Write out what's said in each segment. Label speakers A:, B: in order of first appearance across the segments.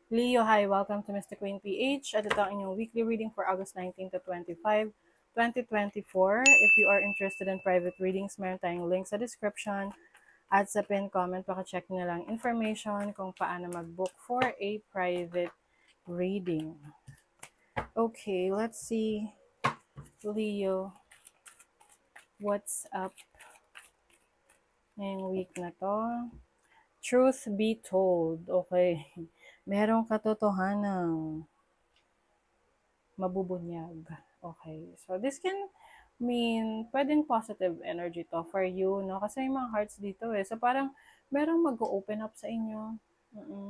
A: Leo, hi! Welcome to Mr. Queen PH. At ito ang inyong weekly reading for August 19 to 25, 2024. If you are interested in private readings, meron tayong link sa description at sa pin comment. Paka-check nyo lang information kung paano mag-book for a private reading. Okay, let's see. Leo, what's up ngayong week na to? Truth be told, okay. Merong katotohanan mabubunyag. Okay. So, this can mean, pwedeng positive energy to for you, no? Kasi may mga hearts dito eh. So, parang, merong mag-open up sa inyo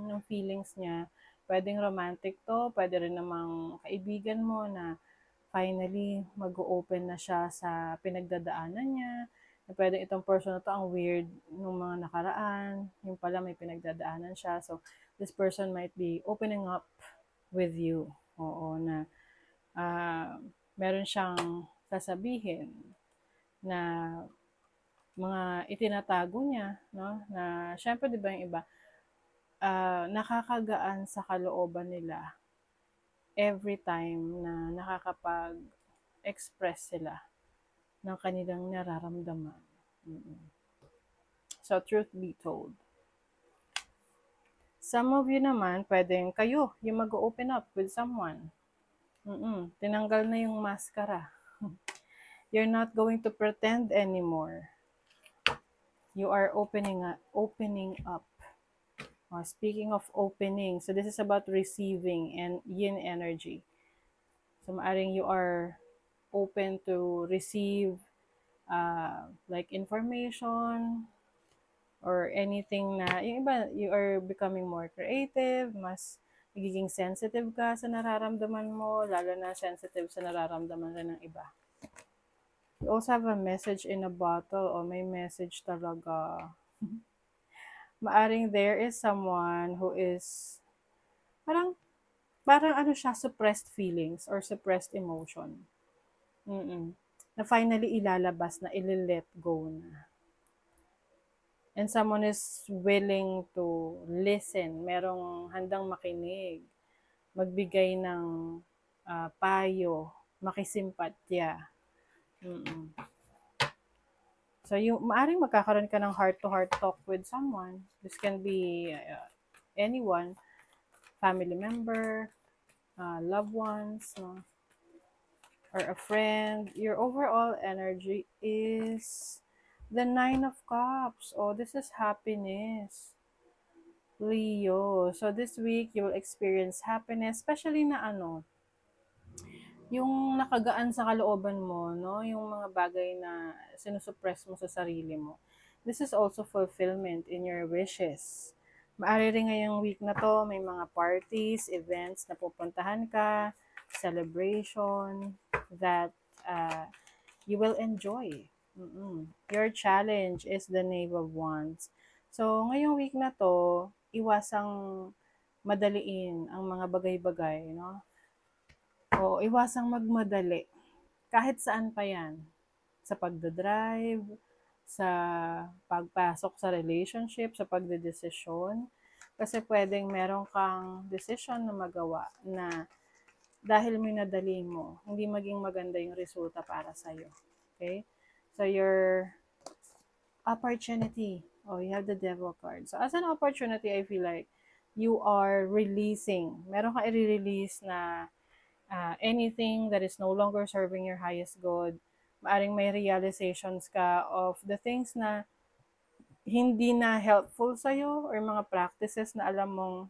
A: ng feelings niya. Pwedeng romantic to, pwede rin namang kaibigan mo na finally, mag-open na siya sa pinagdadaanan niya. Na pwedeng itong person na to ang weird nung mga nakaraan. Yung pala may pinagdadaanan siya. So, this person might be opening up with you. Oo, na meron siyang sasabihin na mga itinatago niya, no? Na syempre 'di ba yung iba nakakagaan sa kalooban nila every time na nakakapag-express sila ng kanilang nararamdaman. So, truth be told. Some of you naman, pwedeng kayo yung mag-open up with someone. Tinanggal na yung maskara. You're not going to pretend anymore. You are opening up. Speaking of opening, so this is about receiving and yin energy. So maaring you are open to receive like information or anything na, yung iba, you are becoming more creative, mas nagiging sensitive ka sa nararamdaman mo, lalo na sensitive sa nararamdaman rin ng iba. You also have a message in a bottle, o may message talaga. Maaring there is someone who is parang ano siya, suppressed feelings or suppressed emotion. Na finally ilalabas na, let go na. And someone is willing to listen, merong handang makinig, magbigay ng payo, makisimpatya. So, yung maaring magkakaroon ka ng heart-to-heart talk with someone. This can be anyone, family member, loved ones, no? Or a friend. Your overall energy is the 9 of Cups. Oh, this is happiness. Leo. So, this week, you will experience happiness, especially na yung nakagaan sa kalooban mo, no? Yung mga bagay na sinusuppress mo sa sarili mo. This is also fulfillment in your wishes. Maaari rin ngayong week na to, may mga parties, events na pupuntahan ka, celebration, that you will enjoy. Your challenge is the Knave of Wands. So, ngayong week na to, iwasang madaliin ang mga bagay-bagay, no? O iwasang magmadali. Kahit saan pa yan. Sa pagdadrive, sa pagpasok sa relationship, sa pagdedesisyon. Kasi pwedeng meron kang decision na magawa na dahil minadali mo, hindi maging maganda yung resulta para sa'yo. Okay? So your opportunity. Oh, you have the devil card. So as an opportunity, I feel like you are releasing. Meron kang i-release na anything that is no longer serving your highest good. Maaring may realizations ka of the things na hindi na helpful sa'yo or mga practices na alam mong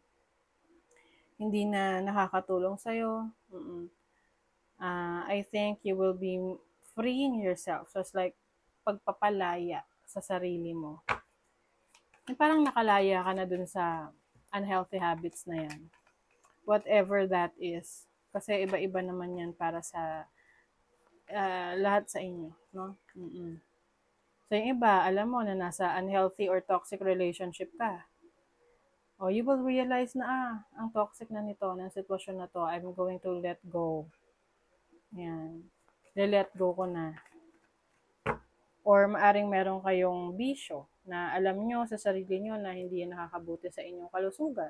A: hindi na nakakatulong sa'yo. I think you will be freeing yourself. So it's like pagpapalaya sa sarili mo. Parang nakalaya ka na dun sa unhealthy habits na yan. Whatever that is. Kasi iba-iba naman yan para sa lahat sa inyo, no? So yung iba, alam mo na nasa unhealthy or toxic relationship ka. O you will realize na, ang toxic na nito, ng sitwasyon na to, I'm going to let go. Yan. Let go ko na. Or maaring meron kayong bisyo na alam nyo sa sarili nyo na hindi yan nakakabuti sa inyong kalusugan.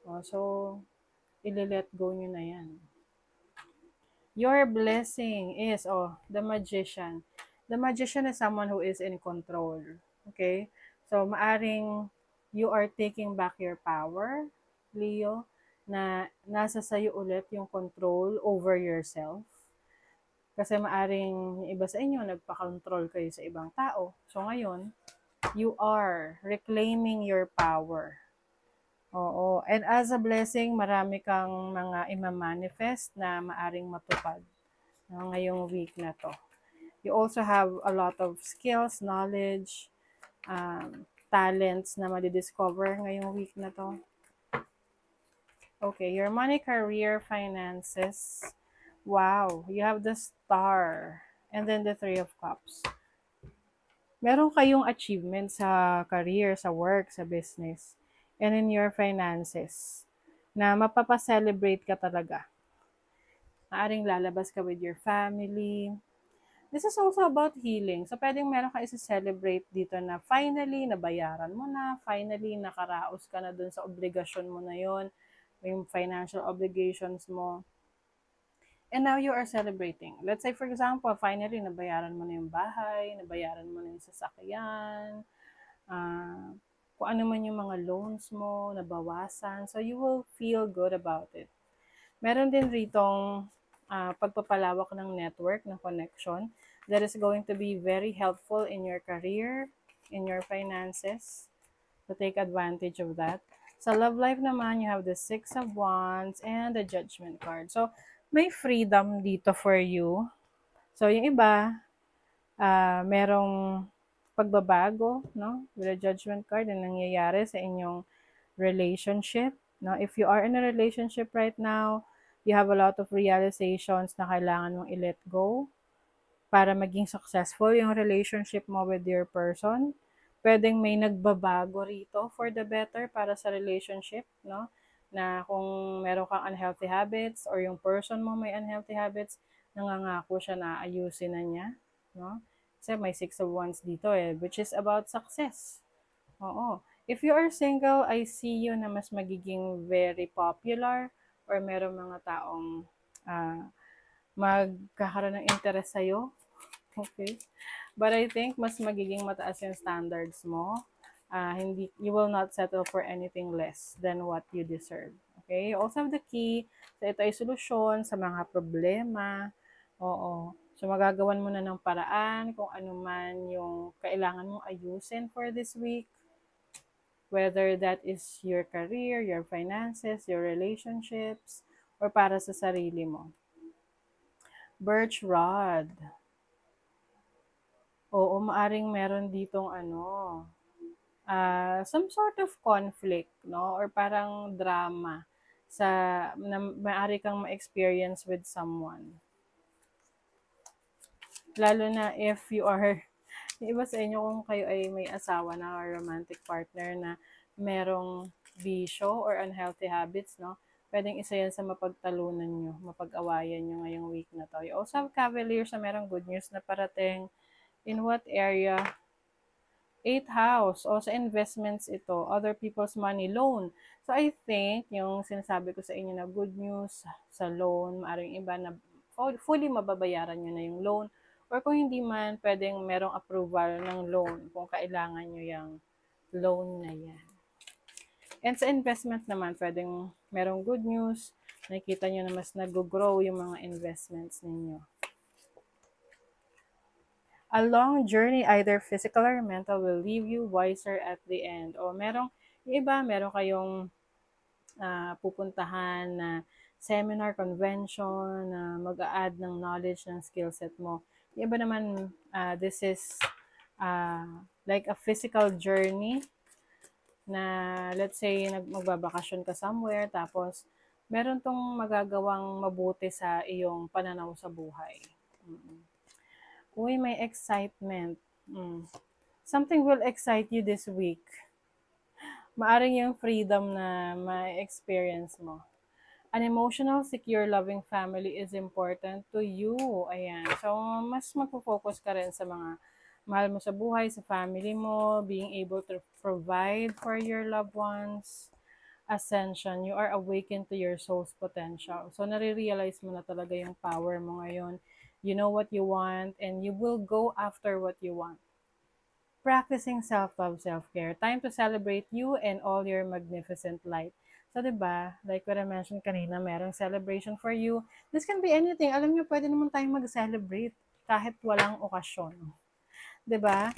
A: So, i-let go nyo na yan. Your blessing is, the magician. The magician is someone who is in control. Okay? So, maaring you are taking back your power, Leo, na nasa sayo ulit yung control over yourself. Kasi maaring iba sa inyo, nagpa-control kayo sa ibang tao. So, ngayon, you are reclaiming your power. Oo. And as a blessing, marami kang mga ima-manifest na maaring matupad ngayong week na to. You also have a lot of skills, knowledge, talents na madidiscover ngayong week na to. Okay, your money, career, finances. Wow, you have the Star and then the Three of Cups. Meron kayong achievement sa career, sa work, sa business, and in your finances na mapapacelebrate ka talaga. Maaring lalabas ka with your family. This is also about healing. So, pwedeng meron ka isa-celebrate dito na finally, nabayaran mo na, finally, nakaraos ka na dun sa obligasyon mo na yon, yung financial obligations mo. And now you are celebrating. Let's say, for example, finally, nabayaran mo na yung bahay, nabayaran mo na yung sasakyan, kung ano man yung mga loans mo, nabawasan. So, you will feel good about it. Meron din ritong pagpapalawak ng network, ng connection, that is going to be very helpful in your career, in your finances. So, take advantage of that. Sa love life naman, you have the Six of Wands and the Judgment card. So, may freedom dito for you. So, yung iba, merong pagbabago, no? With the Judgment card na nangyayari sa inyong relationship. No? If you are in a relationship right now, you have a lot of realizations na kailangan mong i-let go para maging successful yung relationship mo with your person. Pwedeng may nagbabago rito for the better para sa relationship, no? Na kung meron kang unhealthy habits or yung person mo may unhealthy habits, nangangako siya na ayusin na niya, no? Kasi may Six of Wands dito which is about success. Oo. If you are single, I see you na mas magiging very popular or meron mga taong magkakaroon ng interest sa'yo. Okay? But I think mas magiging mataas yung standards mo. You will not settle for anything less than what you deserve. Okay? You also have the key. So, ito ay solusyon sa mga problema. Oo. So, magagawan mo na ng paraan kung ano man yung kailangan mong ayusin for this week. Whether that is your career, your finances, your relationships, or para sa sarili mo. Birch rod. Oo, maaring meron ditong some sort of conflict, no? Or parang drama na maaari kang ma-experience with someone. Lalo na if you are, iba sa inyo kung kayo ay may asawa na or romantic partner na merong bisyo or unhealthy habits, no? Pwedeng isa yan sa mapagtalunan nyo, mapag-awayan nyo ngayong week na to. You also have Cavaliers na merong good news na parating. In what area? 8th house. O sa investments ito. Other people's money. Loan. So I think, yung sinasabi ko sa inyo na good news sa loan, maaring iba na fully mababayaran nyo na yung loan. Or kung hindi man, pwedeng merong approval ng loan kung kailangan nyo yung loan na yan. And sa investment naman, pwedeng merong good news. Nakikita nyo na mas nag-grow yung mga investments ninyo. A long journey, either physical or mental, will leave you wiser at the end. O merong, yung iba, meron kayong pupuntahan na seminar, convention, na mag-a-add ng knowledge, ng skill set mo. Yung iba naman, this is like a physical journey na let's say magbabakasyon ka somewhere, tapos meron tong magagawang mabuti sa iyong pananaw sa buhay. Uy, may excitement. Something will excite you this week. Maaring yung freedom na ma-experience mo. An emotional, secure, loving family is important to you. Ayan. So, mas magpo-focus ka rin sa mga mahal mo sa buhay, sa family mo, being able to provide for your loved ones. ascension. You are awakened to your soul's potential. So, nare-realize mo na talaga yung power mo ngayon. You know what you want, and you will go after what you want. Practicing self-love, self-care. Time to celebrate you and all your magnificent light. So, di ba, like what I mentioned kanina, merong celebration for you. This can be anything. Alam niyo, pwede naman tayong mag-celebrate kahit walang okasyon. Di ba?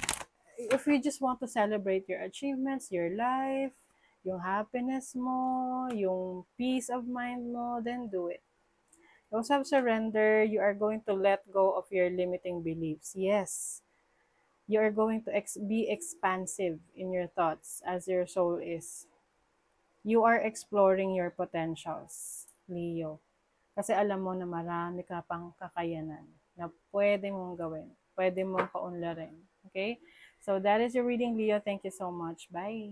A: If you just want to celebrate your achievements, your life, yung happiness mo, yung peace of mind mo, then do it. You also have surrender. You are going to let go of your limiting beliefs. Yes. You are going to be expansive in your thoughts as your soul is. You are exploring your potentials, Leo. Kasi alam mo na marami ka pang kakayanan na pwede mong gawin. Pwede mong paunlarin. Okay? So that is your reading, Leo. Thank you so much. Bye.